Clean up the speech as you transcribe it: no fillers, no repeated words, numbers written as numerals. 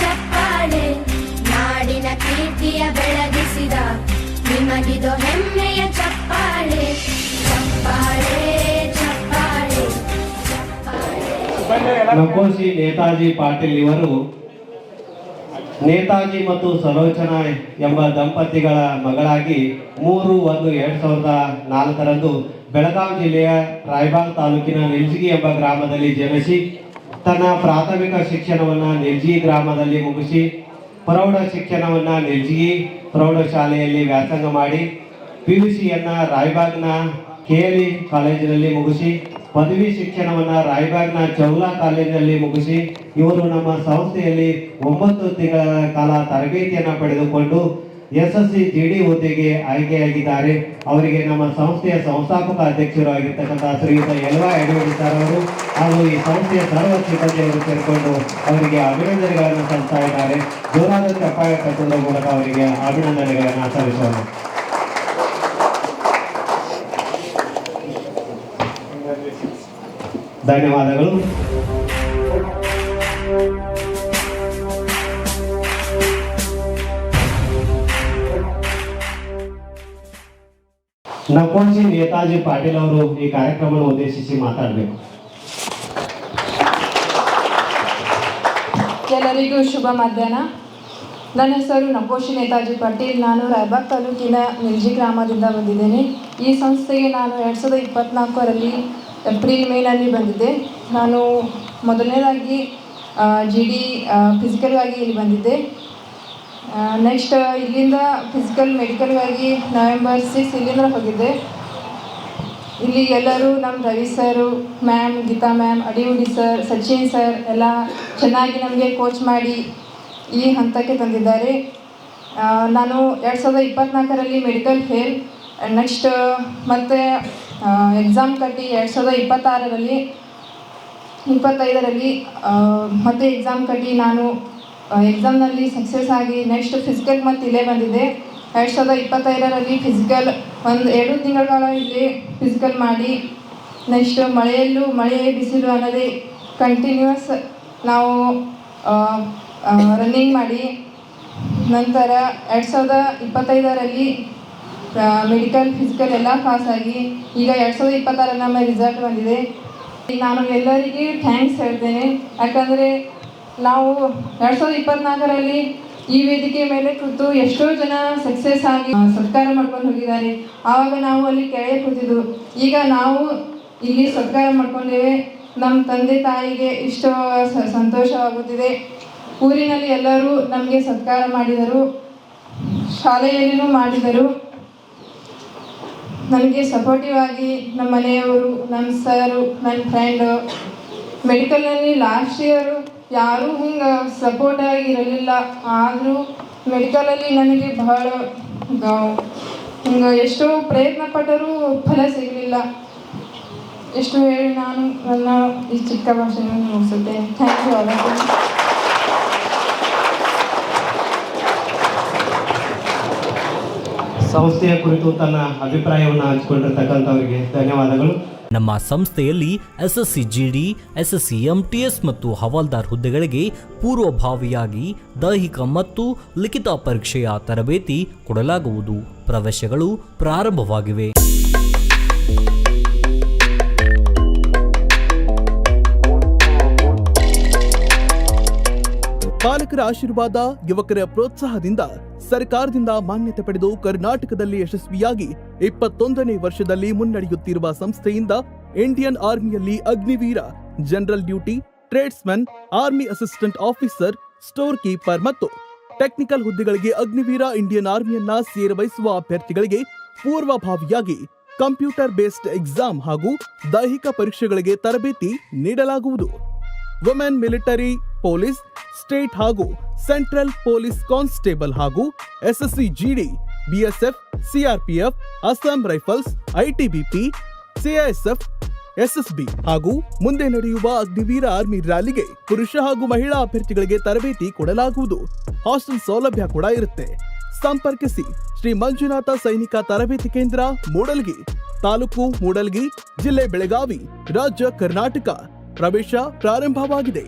ಚಪ್ಪಾಳೆ, ನಾಡಿನ ಕೀರ್ತಿಯ ಬೆಳಗಿಸಿದ ನಿಮಗಿದು ಹೆಮ್ಮೆಯ ಚಪ್ಪಾಳೆ, ಚಪ್ಪಾಳೆ ಚಪ್ಪಾಳೆ ಚಪ್ಪಾಳೆ. ನಕೋಶಿ ನೇತಾಜಿ ಪಾಟೀಲ್ ಇವರು ನೇತಾಜಿ ಮತ್ತು ಸರೋಜನಾ ಎಂಬ ದಂಪತಿಗಳ ಮಗಳಾಗಿ 3/1/2004 ಬೆಳಗಾವಿ ಜಿಲ್ಲೆಯ ರಾಯಬಾಗ್ ತಾಲೂಕಿನ ನಿಲ್ಜಿಗಿ ಎಂಬ ಗ್ರಾಮದಲ್ಲಿ ಜನಿಸಿ ತನ್ನ ಪ್ರಾಥಮಿಕ ಶಿಕ್ಷಣವನ್ನು ನಿಲ್ಜಿಗಿ ಗ್ರಾಮದಲ್ಲಿ ಮುಗಿಸಿ ಪ್ರೌಢ ಶಿಕ್ಷಣವನ್ನು ನಿಲ್ಜಿಗಿ ಪ್ರೌಢಶಾಲೆಯಲ್ಲಿ ವ್ಯಾಸಂಗ ಮಾಡಿ PUCಯನ್ನು ರಾಯಬಾಗ್ನ KLE ಕಾಲೇಜಿನಲ್ಲಿ ಮುಗಿಸಿ ಪದವಿ ಶಿಕ್ಷಣವನ್ನು ರಾಯಬಾಗ್ನ ಚೌಲಾ ಕಾಲೇಜಿನಲ್ಲಿ ಮುಗಿಸಿ ಇವರು ನಮ್ಮ ಸಂಸ್ಥೆಯಲ್ಲಿ 9 ತಿಂಗಳ ಕಾಲ ತರಬೇತಿಯನ್ನು ಪಡೆದುಕೊಂಡು SSC GD ಹುದ್ದೆಗೆ ಆಯ್ಕೆಯಾಗಿದ್ದಾರೆ. ಅವರಿಗೆ ನಮ್ಮ ಸಂಸ್ಥೆಯ ಸಂಸ್ಥಾಪಕ ಅಧ್ಯಕ್ಷರು ಆಗಿರ್ತಕ್ಕಂಥ ಶ್ರೀಯುತ ಎಲ್ವಾ ಯಡಿಯೂರು ಸರ್ ಅವರು ಹಾಗೂ ಈ ಸಂಸ್ಥೆಯ ಸರ್ವ ಸಿಬ್ಬಂದಿಯವರು ಸೇರಿಕೊಂಡು ಅವರಿಗೆ ಅಭಿನಂದನೆಗಳನ್ನು ಸಲ್ಲಿಸ್ತಾ ಇದ್ದಾರೆ. ಜೋರಾದ ಚಪ್ಪಾಳೆ ತಟ್ಟುವುದರ ಮೂಲಕ ಅವರಿಗೆ ಅಭಿನಂದನೆಗಳನ್ನು ಸಲ್ಲಿಸೋಣ. ಧನ್ಯವಾದಗಳು. ನಕೋಶಿ ನೇತಾಜಿ ಪಾಟೀಲ್ ಅವರು ಈ ಕಾರ್ಯಕ್ರಮವನ್ನು ಉದ್ದೇಶಿಸಿ ಮಾತಾಡಬೇಕು. ಎಲ್ಲರಿಗೂ ಶುಭ ಮಧ್ಯಾಹ್ನ. ನನ್ನ ಹೆಸರು ನಕೋಶಿ ನೇತಾಜಿ ಪಾಟೀಲ್. ನಾನು ರಾಯಬಾಗ್ ತಾಲೂಕಿನ ನಿಲ್ಜಿ ಗ್ರಾಮದಿಂದ ಬಂದಿದ್ದೇನೆ. ಈ ಸಂಸ್ಥೆಗೆ ನಾನು 2024ರಲ್ಲಿ ಏಪ್ರಿಲ್-ಮೇನಲ್ಲಿ ಬಂದಿದ್ದೆ. ನಾನು ಮೊದಲನೇದಾಗಿ GD ಫಿಸಿಕಲ್ಗಾಗಿ ಇಲ್ಲಿ ಬಂದಿದ್ದೆ. ನೆಕ್ಸ್ಟ್ ಇಲ್ಲಿಂದ ಫಿಸಿಕಲ್ ಮೆಡಿಕಲ್ಗಾಗಿ November 6 ಇಲ್ಲಿಂದ ಹೋಗಿದ್ದೆ. ಇಲ್ಲಿ ಎಲ್ಲರೂ ನಮ್ಮ Ravi sir, ma'am, Geeta ma'am, ಅಡಿಹುಡಿ ಸರ್, ಸಚಿನ್ ಸರ್ ಎಲ್ಲ ಚೆನ್ನಾಗಿ ನಮಗೆ ಕೋಚ್ ಮಾಡಿ ಈ ಹಂತಕ್ಕೆ ತಂದಿದ್ದಾರೆ. ನಾನು 2024ರಲ್ಲಿ ಮೆಡಿಕಲ್ ಫೇಲ್. ನೆಕ್ಸ್ಟ್ ಮತ್ತು ಎಕ್ಸಾಮ್ ಕಟ್ಟಿ 2025ರಲ್ಲಿ ಮತ್ತೆ ಎಕ್ಸಾಮ್ ಕಟ್ಟಿ ನಾನು ಎಕ್ಸಾಮ್ನಲ್ಲಿ ಸಕ್ಸಸ್ ಆಗಿ ನೆಕ್ಸ್ಟ್ ಫಿಸಿಕಲ್ ಮತ್ತು ಇಲ್ಲೇ ಬಂದಿದ್ದೆ. 2025ರಲ್ಲಿ ಫಿಸಿಕಲ್ 2 ತಿಂಗಳ ಕಾಲ ಇಲ್ಲಿ ಫಿಸಿಕಲ್ ಮಾಡಿ ನೆಕ್ಸ್ಟ್ ಮಳೆ ಬಿಸಿಲು ಅನ್ನೋದೇ ಕಂಟಿನ್ಯೂಸ್ ನಾವು ರನ್ನಿಂಗ್ ಮಾಡಿ ನಂತರ 2025ರಲ್ಲಿ ಮೆಡಿಕಲ್ ಫಿಸಿಕಲ್ ಎಲ್ಲ ಪಾಸಾಗಿ ಈಗ 2026ರಲ್ಲಿ ನಮ್ಮ ರಿಸಲ್ಟ್ ಬಂದಿದೆ. ನಾನು ಎಲ್ಲರಿಗೆ ಥ್ಯಾಂಕ್ಸ್ ಹೇಳ್ತೇನೆ. ಯಾಕಂದರೆ ನಾವು 2024ರಲ್ಲಿ ಈ ವೇದಿಕೆ ಮೇಲೆ ಕೂತು ಎಷ್ಟೋ ಜನ ಸಕ್ಸಸ್ ಆಗಿ ಸತ್ಕಾರ ಮಾಡ್ಕೊಂಡು ಹೋಗಿದ್ದಾರೆ. ಆವಾಗ ನಾವು ಅಲ್ಲಿ ಕೆಳಗೆ ಕೂತಿದ್ದು, ಈಗ ನಾವು ಇಲ್ಲಿ ಸತ್ಕಾರ ಮಾಡ್ಕೊಂಡೇವೆ. ನಮ್ಮ ತಂದೆ ತಾಯಿಗೆ ಇಷ್ಟು ಸಂತೋಷವಾಗುತ್ತಿದೆ. ಊರಿನಲ್ಲಿ ಎಲ್ಲರೂ ನಮಗೆ ಸತ್ಕಾರ ಮಾಡಿದರು, ಶಾಲೆಯಲ್ಲಿಯೂ ಮಾಡಿದರು. ನನಗೆ ಸಪೋರ್ಟಿವ್ ಆಗಿ ನಮ್ಮ ಮನೆಯವರು, ನನ್ನ ಸರು, ನನ್ನ ಫ್ರೆಂಡು. ಮೆಡಿಕಲ್ನಲ್ಲಿ ಲಾಸ್ಟ್ ಇಯರು ಯಾರೂ ಹಿಂಗೆ ಸಪೋರ್ಟಾಗಿ ಇರಲಿಲ್ಲ. ಆದರೂ ಮೆಡಿಕಲಲ್ಲಿ ನನಗೆ ಬಹಳ ಹಿಂಗೆ ಎಷ್ಟೋ ಪ್ರಯತ್ನ ಪಟ್ಟರೂ ಫಲ ಸಿಗಲಿಲ್ಲ. ಎಷ್ಟು ಹೇಳಿ ನಾನು ನನ್ನ ಈ ಚಿಕ್ಕ ಭಾಷೆಯನ್ನು ಮುಗಿಸುತ್ತೇನೆ. Thank you all. ಸಂಸ್ಥೆಯ ಕುರಿತು ತನ್ನ ಅಭಿಪ್ರಾಯವನ್ನು ಹಂಚಿಕೊಂಡಿರ್ತಕ್ಕಂಥವರಿಗೆ ಧನ್ಯವಾದಗಳು. ನಮ್ಮ ಸಂಸ್ಥೆಯಲ್ಲಿ SSC GD, SSC MTS ಮತ್ತು ಹವಾಲ್ದಾರ್ ಹುದ್ದೆಗಳಿಗೆ ಪೂರ್ವಭಾವಿಯಾಗಿ ದೈಹಿಕ ಮತ್ತು ಲಿಖಿತ ಪರೀಕ್ಷೆಯ ತರಬೇತಿ ಕೊಡಲಾಗುವುದು. ಪ್ರವೇಶಗಳು ಪ್ರಾರಂಭವಾಗಿವೆ. ಪಾಲಕರ ಆಶೀರ್ವಾದ, ಯುವಕರ ಪ್ರೋತ್ಸಾಹದಿಂದ ಸರ್ಕಾರದಿಂದ ಮಾನ್ಯತೆ ಪಡೆದು ಕರ್ನಾಟಕದಲ್ಲಿ ಯಶಸ್ವಿಯಾಗಿ 21ನೇ ವರ್ಷದಲ್ಲಿ ಮುನ್ನಡೆಯುತ್ತಿರುವ ಸಂಸ್ಥೆಯಿಂದ ಇಂಡಿಯನ್ ಆರ್ಮಿಯಲ್ಲಿ Agniveer, general duty, tradesman, army assistant officer, store keeper ಮತ್ತು ಟೆಕ್ನಿಕಲ್ ಹುದ್ದೆಗಳಿಗೆ ಅಗ್ನಿವೀರ ಇಂಡಿಯನ್ ಆರ್ಮಿಯನ್ನ ಸೇರಬಯಸುವ ಅಭ್ಯರ್ಥಿಗಳಿಗೆ ಪೂರ್ವಭಾವಿಯಾಗಿ ಕಂಪ್ಯೂಟರ್ ಬೇಸ್ಡ್ ಎಕ್ಸಾಮ್ ಹಾಗೂ ದೈಹಿಕ ಪರೀಕ್ಷೆಗಳಿಗೆ ತರಬೇತಿ ನೀಡಲಾಗುವುದು. ವುಮೆನ್ ಮಿಲಿಟರಿ, ಪೊಲೀಸ್, ಸ್ಟೇಟ್ ಹಾಗೂ ಸೆಂಟ್ರಲ್ ಪೊಲೀಸ್ ಕಾನ್ಸ್ಟೇಬಲ್ ಹಾಗೂ SSC GD, BSF, CRPF, Assam rifles, ITBP, CISF, SSB ಹಾಗೂ ಮುಂದೆ ನಡೆಯುವ ಅಗ್ನಿವೀರ ಆರ್ಮಿ ರ್ಯಾಲಿಗೆ ಪುರುಷ ಹಾಗೂ ಮಹಿಳಾ ಅಭ್ಯರ್ಥಿಗಳಿಗೆ ತರಬೇತಿ ಕೊಡಲಾಗುವುದು. ಹಾಸ್ಟೆಲ್ ಸೌಲಭ್ಯ ಕೂಡ ಇರುತ್ತೆ. ಸಂಪರ್ಕಿಸಿ ಶ್ರೀ ಮಂಜುನಾಥ ಸೈನಿಕ ತರಬೇತಿ ಕೇಂದ್ರ, ಮೂಡಲ್ಗಿ, ತಾಲೂಕು ಮೂಡಲ್ಗಿ, ಜಿಲ್ಲೆ ಬೆಳಗಾವಿ, ರಾಜ್ಯ ಕರ್ನಾಟಕ. ಪ್ರವೇಶ ಪ್ರಾರಂಭವಾಗಿದೆ.